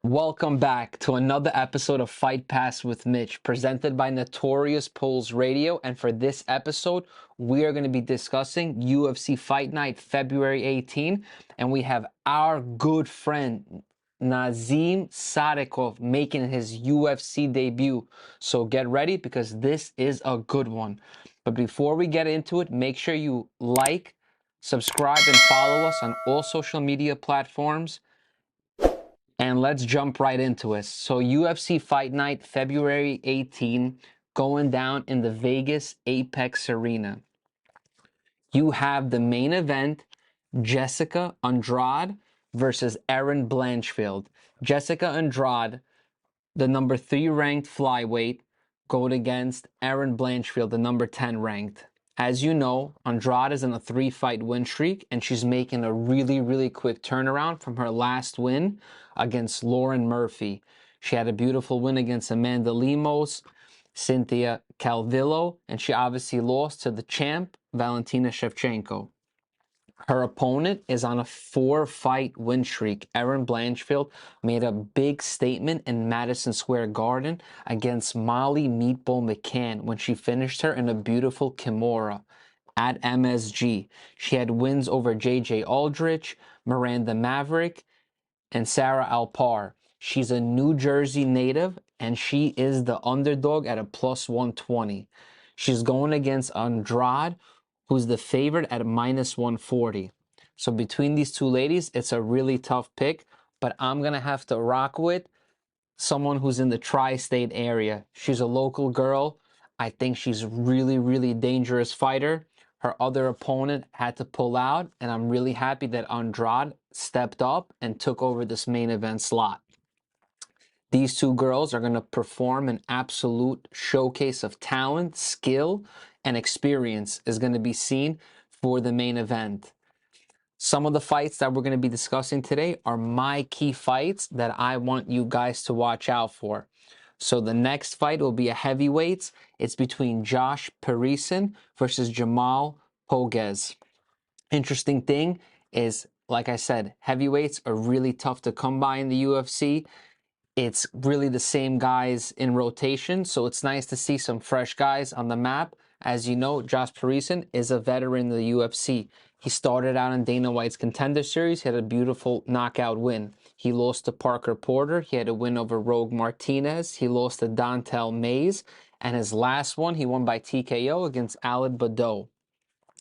Welcome back to another episode of Fight Pass with Mitch, presented by Notorious Polls Radio. And for this episode, we are going to be discussing UFC Fight Night, February 18. And we have our good friend, Nazim Sadykhov, making his UFC debut. So get ready because this is a good one. But before we get into it, make sure you like, subscribe, and follow us on all social media platforms. And let's jump right into it. So UFC Fight Night, February 18, going down in the Vegas Apex Arena. You have the main event, Jessica Andrade versus Erin Blanchfield. Jessica Andrade, the number 3 ranked flyweight, going against Erin Blanchfield, the number 10 ranked. As you know, Andrade is in a 3-fight win streak, and she's making a really quick turnaround from her last win against Lauren Murphy. She had a beautiful win against Amanda Lemos, Cynthia Calvillo, and she obviously lost to the champ, Valentina Shevchenko. Her opponent is on a 4-fight win streak. Erin Blanchfield made a big statement in Madison Square Garden against Molly Meatball McCann when she finished her in a beautiful Kimura at MSG. She had wins over JJ Aldrich, Miranda Maverick, and Sarah Alpar. She's a New Jersey native, and she is the underdog at a plus 120. She's going against Andrade, who's the favorite at minus 140. So between these two ladies, it's a really tough pick, but I'm going to have to rock with someone who's in the tri-state area. She's a local girl. I think she's really dangerous fighter. Her other opponent had to pull out, and I'm really happy that Andrade stepped up and took over this main event slot. These two girls are going to perform an absolute showcase of talent, skill, and experience is going to be seen for the main event. Some of the fights that we're going to be discussing today are my key fights that I want you guys to watch out for. So the next fight will be a heavyweights. It's between Josh Parison versus Jamal Pogues. Interesting thing is, like I said, heavyweights are really tough to come by in the UFC. It's really the same guys in rotation, so it's nice to see some fresh guys on the map. As you know, Josh Parison is a veteran in the UFC. He started out in Dana White's Contender Series. He had a beautiful knockout win. He lost to Parker Porter. He had a win over Rogue Martinez. He lost to Dontel Mays. And his last one, he won by TKO against Aled Badeau.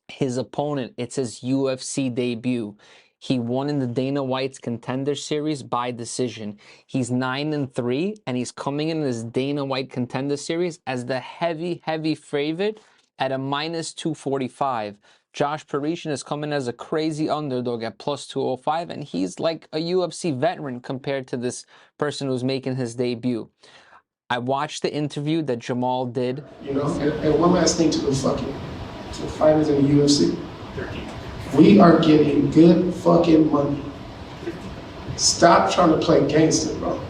His opponent, it's his UFC debut. He won in the Dana White's Contender Series by decision. He's 9-3, and he's coming in his Dana White Contender Series as the heavy favorite at a minus 245. Josh Parison is coming as a crazy underdog at plus 205, and he's like a UFC veteran compared to this person who's making his debut. I watched the interview that Jamal did. You know, and one last thing to the fighters in the UFC. We are getting good fucking money. Stop trying to play gangster, bro.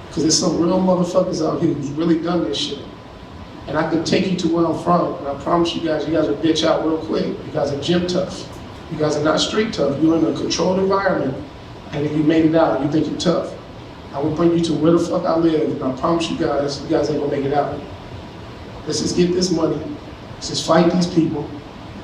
Because there's some real motherfuckers out here who's really done this shit. And I can take you to where I'm from, and I promise you guys will bitch out real quick. You guys are gym tough. You guys are not street tough. You're in a controlled environment, and then you made it out, and you think you're tough. I will bring you to where the fuck I live, and I promise you guys ain't gonna make it out. Let's just get this money. Let's just fight these people.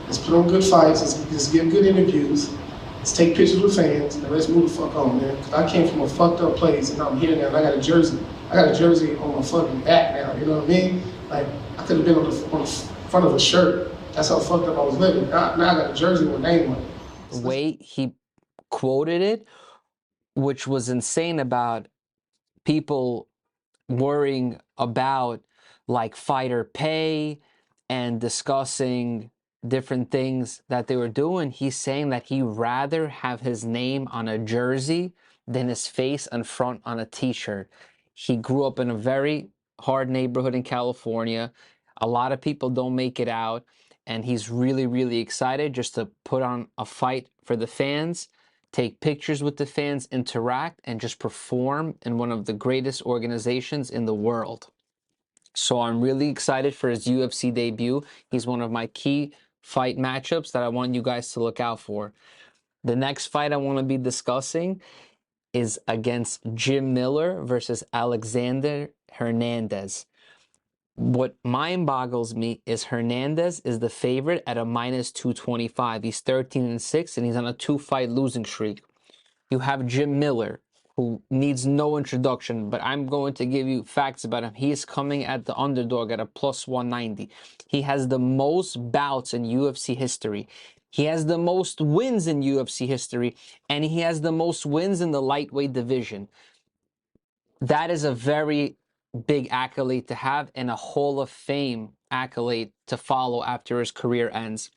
Let's put on good fights. Let's get good interviews. Let's take pictures with fans, and let's move the fuck on, man. Because I came from a fucked up place, and I'm here now, and I got a jersey. I got a jersey on my fucking back now, you know what I mean? Like, I could have been on the front of a shirt. That's how fucked up I was living. Now I got a jersey with a name on it. The way he quoted it, which was insane about people worrying about like fighter pay and discussing different things that they were doing. He's saying that he'd rather have his name on a jersey than his face and front on a t-shirt. He grew up in a very hard neighborhood in California. A lot of people don't make it out, and he's really excited just to put on a fight for the fans, take pictures with the fans, interact, and just perform in one of the greatest organizations in the world. So I'm really excited for his UFC debut. He's one of my key fight matchups that I want you guys to look out for. The next fight I want to be discussing is against Jim Miller versus Alexander Hernandez. What mind boggles me is Hernandez is the favorite at a minus 225. He's 13-6, and he's on a 2-fight losing streak. You have Jim Miller, who needs no introduction, but I'm going to give you facts about him. He is coming at the underdog at a plus 190. He has the most bouts in UFC history. He has the most wins in UFC history, and he has the most wins in the lightweight division. That is a very big accolade to have, and a Hall of Fame accolade to follow after his career ends.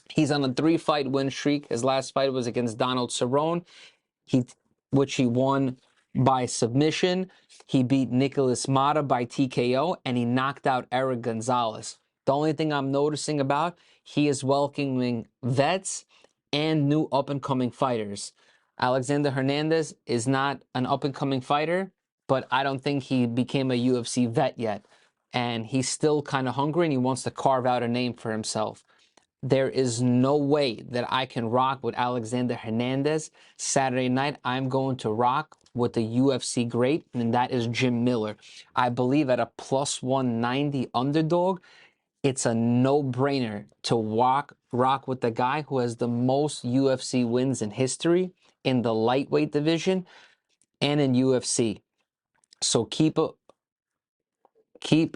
He's on a 3-fight win streak. His last fight was against Donald Cerrone, which he won by submission. He beat Nicolas Mata by TKO, and he knocked out Eric Gonzalez. The only thing I'm noticing about, he is welcoming vets and new up-and-coming fighters. Alexander Hernandez is not an up-and-coming fighter, but I don't think he became a UFC vet yet. And he's still kind of hungry, and he wants to carve out a name for himself. There is no way that I can rock with Alexander Hernandez. Saturday night, I'm going to rock with the UFC great, and that is Jim Miller. I believe at a plus 190 underdog, it's a no-brainer to rock with the guy who has the most UFC wins in history in the lightweight division and in UFC. So keep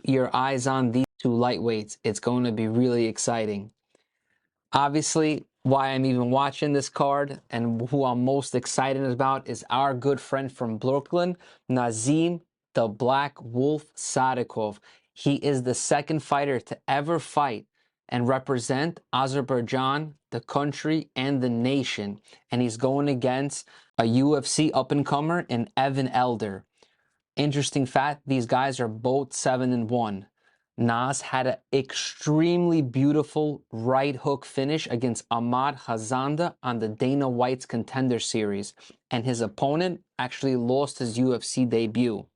your eyes on these two lightweights. It's going to be really exciting. Obviously, why I'm even watching this card and who I'm most excited about is our good friend from Brooklyn, Nazim the Black Wolf Sadykhov. He is the second fighter to ever fight and represent Azerbaijan, the country, and the nation. And he's going against a UFC up-and-comer in Evan Elder. Interesting fact, these guys are both 7-1. Naz had an extremely beautiful right hook finish against Ahmad Hazanda on the Dana White's Contender Series, and his opponent actually lost his UFC debut.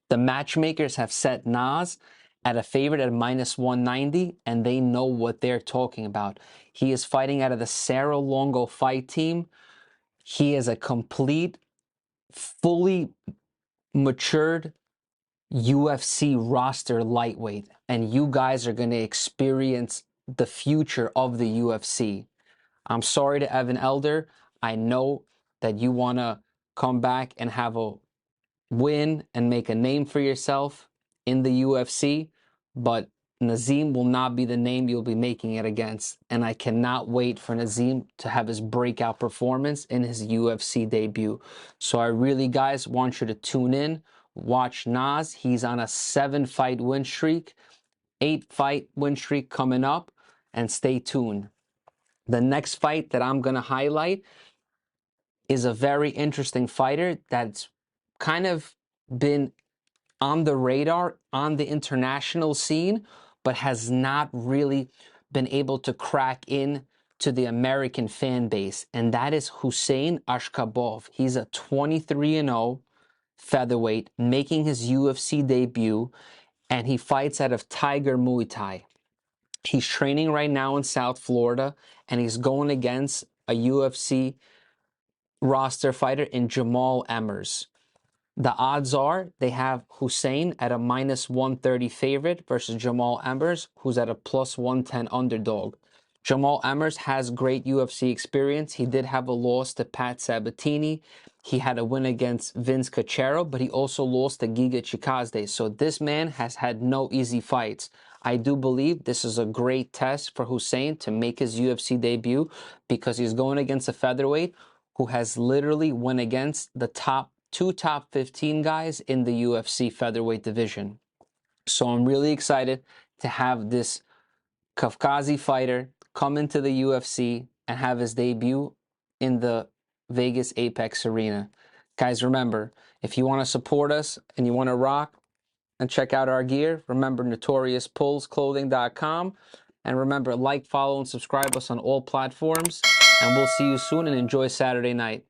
The matchmakers have set Naz at a favorite at minus 190, and they know what they're talking about. He is fighting out of the Sarah Longo fight team. He is a complete, fully matured UFC roster lightweight, and you guys are going to experience the future of the UFC. I'm sorry to Evan Elder. I know that you want to come back and have a win and make a name for yourself in the UFC, but Nazim will not be the name you'll be making it against, and I cannot wait for Nazim to have his breakout performance in his UFC debut. So I really, guys, want you to tune in. Watch Naz. He's on a 7-fight win streak, 8-fight win streak coming up, and stay tuned. The next fight that I'm going to highlight is a very interesting fighter that's kind of been on the radar on the international scene, but has not really been able to crack in to the American fan base, and that is Hussein Ashkabov. He's a 23-0 featherweight, making his UFC debut, and he fights out of Tiger Muay Thai. He's training right now in South Florida, and he's going against a UFC roster fighter in Jamal Emmers. The odds are they have Hussein at a minus 130 favorite versus Jamal Emmers, who's at a plus 110 underdog. Jamal Emmers has great UFC experience. He did have a loss to Pat Sabatini. He had a win against Vince Cachero, but he also lost to Giga Chikadze. So this man has had no easy fights. I do believe this is a great test for Hussein to make his UFC debut, because he's going against a featherweight who has literally went against the top 15 guys in the UFC featherweight division. So I'm really excited to have this Kavkazi fighter come into the UFC and have his debut in the Vegas Apex Arena. Guys, remember, if you want to support us and you want to rock and check out our gear, remember notoriouspullsclothing.com. And remember, like, follow, and subscribe us on all platforms. And we'll see you soon, and enjoy Saturday night.